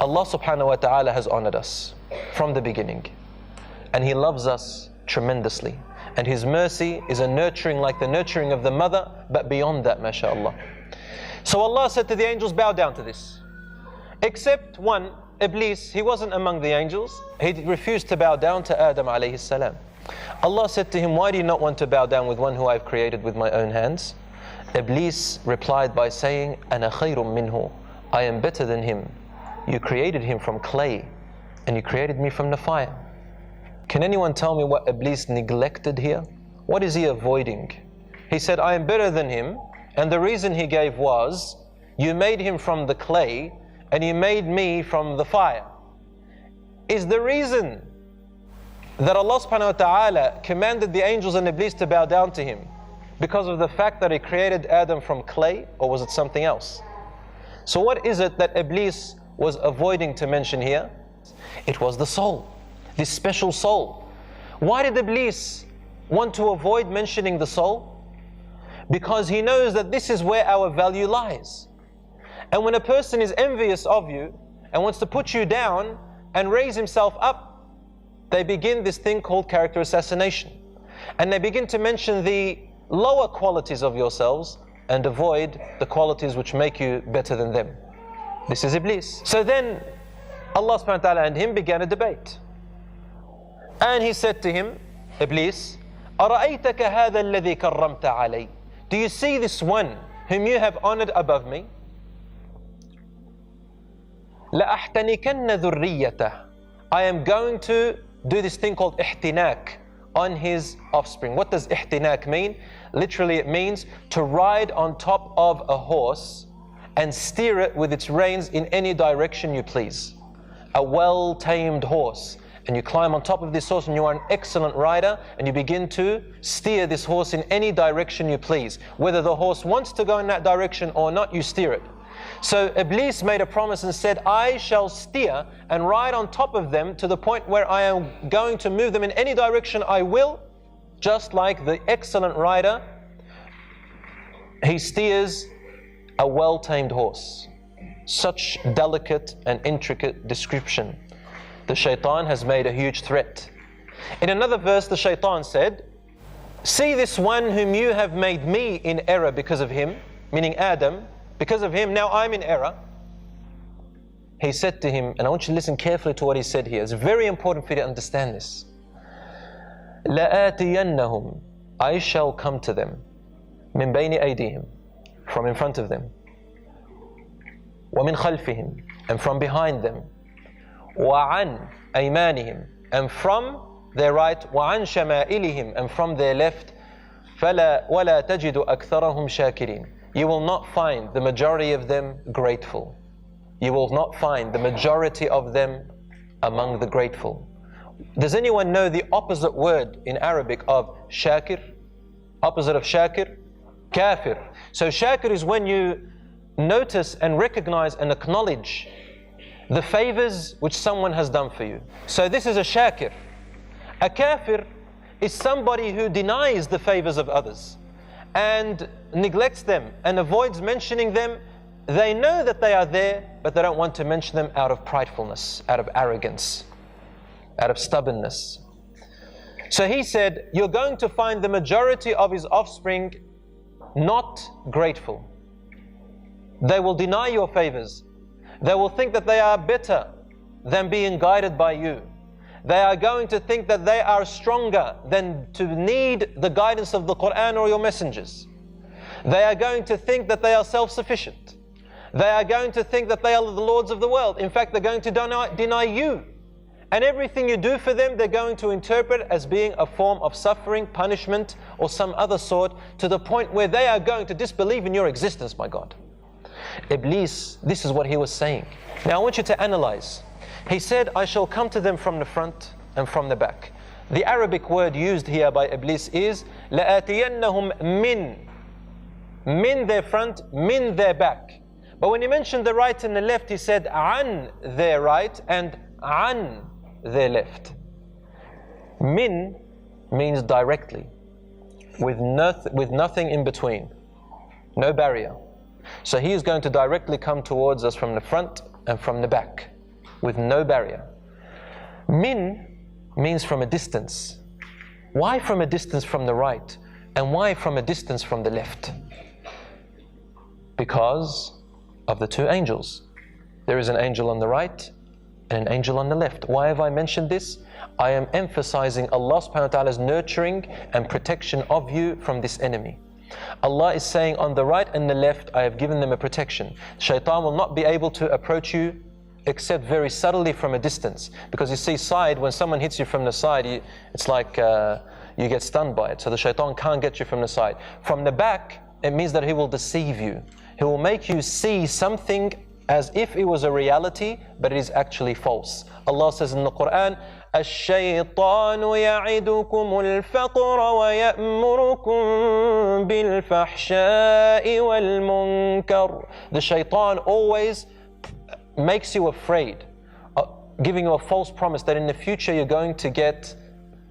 Allah subhanahu wa ta'ala has honored us from the beginning, and He loves us tremendously, and His mercy is a nurturing like the nurturing of the mother, but beyond that, mashallah. So Allah said to the angels, bow down to this, except one, Iblis. He wasn't among the angels. He refused to bow down to Adam alayhi salam. Allah said to him, why do you not want to bow down with one who I've created with my own hands? Iblis replied by saying, Ana khayrun minhu, I am better than him. You created him from clay, and you created me from the fire. Can anyone tell me what Iblis neglected here? What is he avoiding? He said, I am better than him, and the reason he gave was, you made him from the clay, and you made me from the fire. Is the reason that Allah subhanahu wa ta'ala commanded the angels and Iblis to bow down to him because of the fact that He created Adam from clay, or was it something else? So what is it that Iblis was avoiding to mention here? It was the soul, this special soul. Why did Iblis want to avoid mentioning the soul? Because he knows that this is where our value lies. And when a person is envious of you and wants to put you down and raise himself up, they begin this thing called character assassination. And they begin to mention the lower qualities of yourselves and avoid the qualities which make you better than them. This is Iblis. So then Allah subhanahu wa ta'ala and him began a debate. And he said to him, Iblis, أَرَأَيْتَكَ هَذَا الَّذِي كَرَّمْتَ عَلَيْهِ, do you see this one whom you have honored above me? لَأَحْتَنِكَنَّ ذُرِّيَّتَهُ, I am going to do this thing called ihtinak on his offspring. What does ihtinak mean? Literally it means to ride on top of a horse and steer it with its reins in any direction you please. A well-tamed horse. And you climb on top of this horse and you are an excellent rider, and you begin to steer this horse in any direction you please. Whether the horse wants to go in that direction or not, you steer it. So Iblis made a promise and said, I shall steer and ride on top of them to the point where I am going to move them in any direction I will, just like the excellent rider, he steers a well-tamed horse. Such delicate and intricate description. The Shaytan has made a huge threat. In another verse, the Shaytan said, see this one whom you have made me in error because of him, meaning Adam, because of him, now I'm in error. He said to him, and I want you to listen carefully to what he said here. It's very important for you to understand this. لَآتِيَنَّهُمْ, I shall come to them, مِنْ بَيْنِ أَيْدِيهِمْ, from in front of them, وَمِنْ خَلْفِهِمْ, and from behind them, وَعَنْ أَيْمَانِهِمْ, and from their right, وَعَنْ شَمَائِلِهِمْ, and from their left, وَلَا تَجِدُ أَكْثَرَهُمْ شَاكِرِينَ. You will not find the majority of them grateful. You will not find the majority of them among the grateful. Does anyone know the opposite word in Arabic of shakir? Opposite of shakir? Kafir. So shakir is when you notice and recognize and acknowledge the favors which someone has done for you. So this is a shakir. A kafir is somebody who denies the favors of others and neglects them and avoids mentioning them. They know that they are there, but they don't want to mention them out of pridefulness, out of arrogance, out of stubbornness. So he said, you're going to find the majority of his offspring not grateful. They will deny your favors. They will think that they are better than being guided by you. They are going to think that they are stronger than to need the guidance of the Quran or your messengers. They are going to think that they are self-sufficient. They are going to think that they are the lords of the world. In fact, they're going to deny you. And everything you do for them, they're going to interpret as being a form of suffering, punishment, or some other sort, to the point where they are going to disbelieve in your existence, my God. Iblis, this is what he was saying. Now I want you to analyze. He said, I shall come to them from the front and from the back. The Arabic word used here by Iblis is لَآتِيَنَّهُمْ min their front, min their back. But when he mentioned the right and the left, he said an their right and an their left. Min means directly, with nothing in between, no barrier. So he is going to directly come towards us from the front and from the back. with no barrier. Min means from a distance. Why from a distance from the right? And why from a distance from the left? Because of the two angels. There is an angel on the right and an angel on the left. Why have I mentioned this? I am emphasizing Allah subhanahu wa ta'ala's nurturing and protection of you from this enemy. Allah is saying on the right and the left, I have given them a protection. Shaytan will not be able to approach you except very subtly from a distance. Because you see, side, when someone hits you from the side, it's like you get stunned by it. So the shaitan can't get you from the side. From the back, it means that he will deceive you. He will make you see something as if it was a reality, but it is actually false. Allah says in the Quran, الشيطان يعدكم الفقر ويأمركم بالفحشاء والمنكر. The shaitan always makes you afraid, giving you a false promise that in the future you're going to get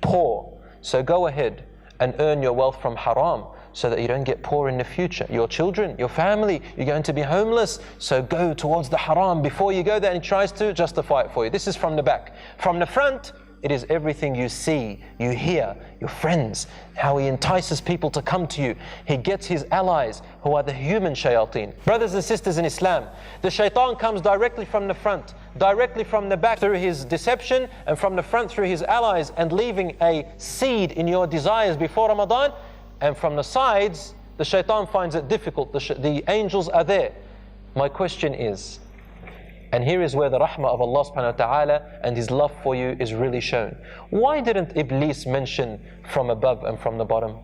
poor. So go ahead and earn your wealth from haram so that you don't get poor in the future. Your children, your family, you're going to be homeless, so go towards the haram before you go there, and he tries to justify it for you. This is from the back. From the front, it is everything you see, you hear, your friends, how he entices people to come to you. He gets his allies, who are the human shayateen. Brothers and sisters in Islam, the shaitan comes directly from the front, directly from the back through his deception, and from the front through his allies, and leaving a seed in your desires before Ramadan. And from the sides, the shaitan finds it difficult. The angels are there. My question is, and here is where the rahmah of Allah subhanahu wa ta'ala and His love for you is really shown. Why didn't Iblis mention from above and from the bottom?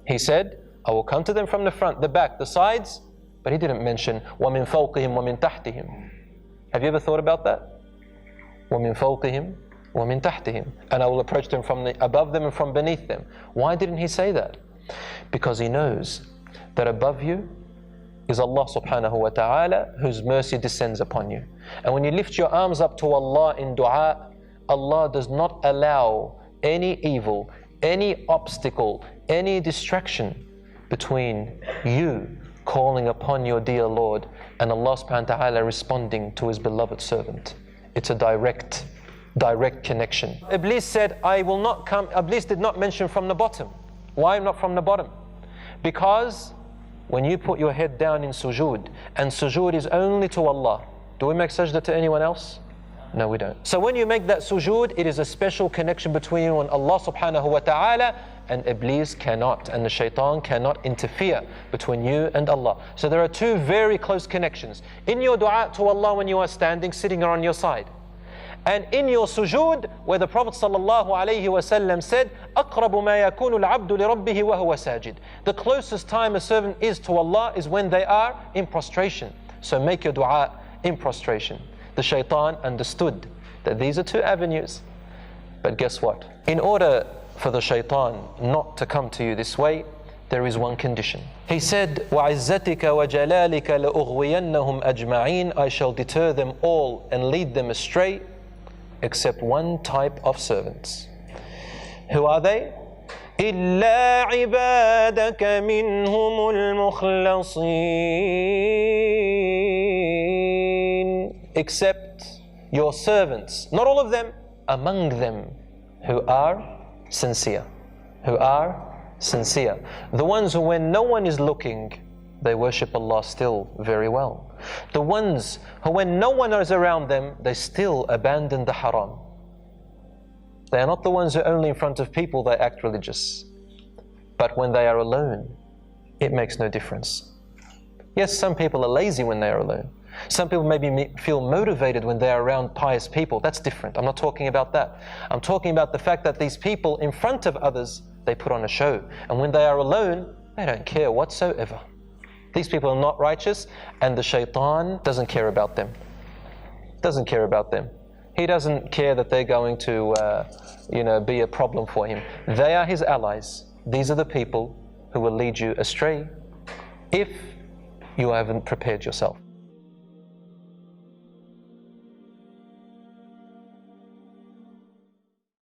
He said, I will come to them from the front, the back, the sides, but he didn't mention وَمِن فَوْقِهِمْ وَمِن تَحْتِهِمْ. Have you ever thought about that? وَمِن فَوْقِهِمْ وَمِن تَحْتِهِمْ. And I will approach them from above them and from beneath them. Why didn't he say that? Because he knows that above you is Allah subhanahu wa ta'ala, whose mercy descends upon you. And when you lift your arms up to Allah in dua, Allah does not allow any evil, any obstacle, any distraction between you calling upon your dear Lord and Allah subhanahu wa ta'ala responding to His beloved servant. It's a direct connection. Iblis said, I will not come. Iblis did not mention from the bottom. Why not from the bottom? Because when you put your head down in sujood, and sujood is only to Allah, do we make sajda to anyone else? No, we don't. So when you make that sujood, it is a special connection between you and Allah subhanahu wa ta'ala, and Iblis cannot, and the shaitan cannot interfere between you and Allah. So there are two very close connections. In your dua to Allah when you are standing, sitting on your side. And in your sujood, where the Prophet ﷺ said, أَقْرَبُ مَا يَكُونُ الْعَبْدُ لِرَبِّهِ وَهُوَ سَاجِدٌ. The closest time a servant is to Allah is when they are in prostration. So make your dua in prostration. The shaitan understood that these are two avenues. But guess what? In order for the shaitan not to come to you this way, there is one condition. He said, وَعِزَّتِكَ وَجَلَالِكَ لَأُغْوِيَنَّهُمْ أَجْمَعِينَ. I shall deter them all and lead them astray, except one type of servants. Who are they? إِلَّا عِبَادَكَ مِنْهُمُ الْمُخْلَصِينَ. Except your servants, not all of them, among them who are sincere. Who are sincere. The ones who, when no one is looking, they worship Allah still very well. The ones who, when no one is around them, they still abandon the haram. They are not the ones who only in front of people they act religious. But when they are alone, it makes no difference. Yes, some people are lazy when they are alone. Some people maybe feel motivated when they are around pious people. That's different. I'm not talking about that. I'm talking about the fact that these people in front of others, they put on a show. And when they are alone, they don't care whatsoever. These people are not righteous, and the shaitan doesn't care about them. Doesn't care about them. He doesn't care that they're going to be a problem for him. They are his allies. These are the people who will lead you astray if you haven't prepared yourself.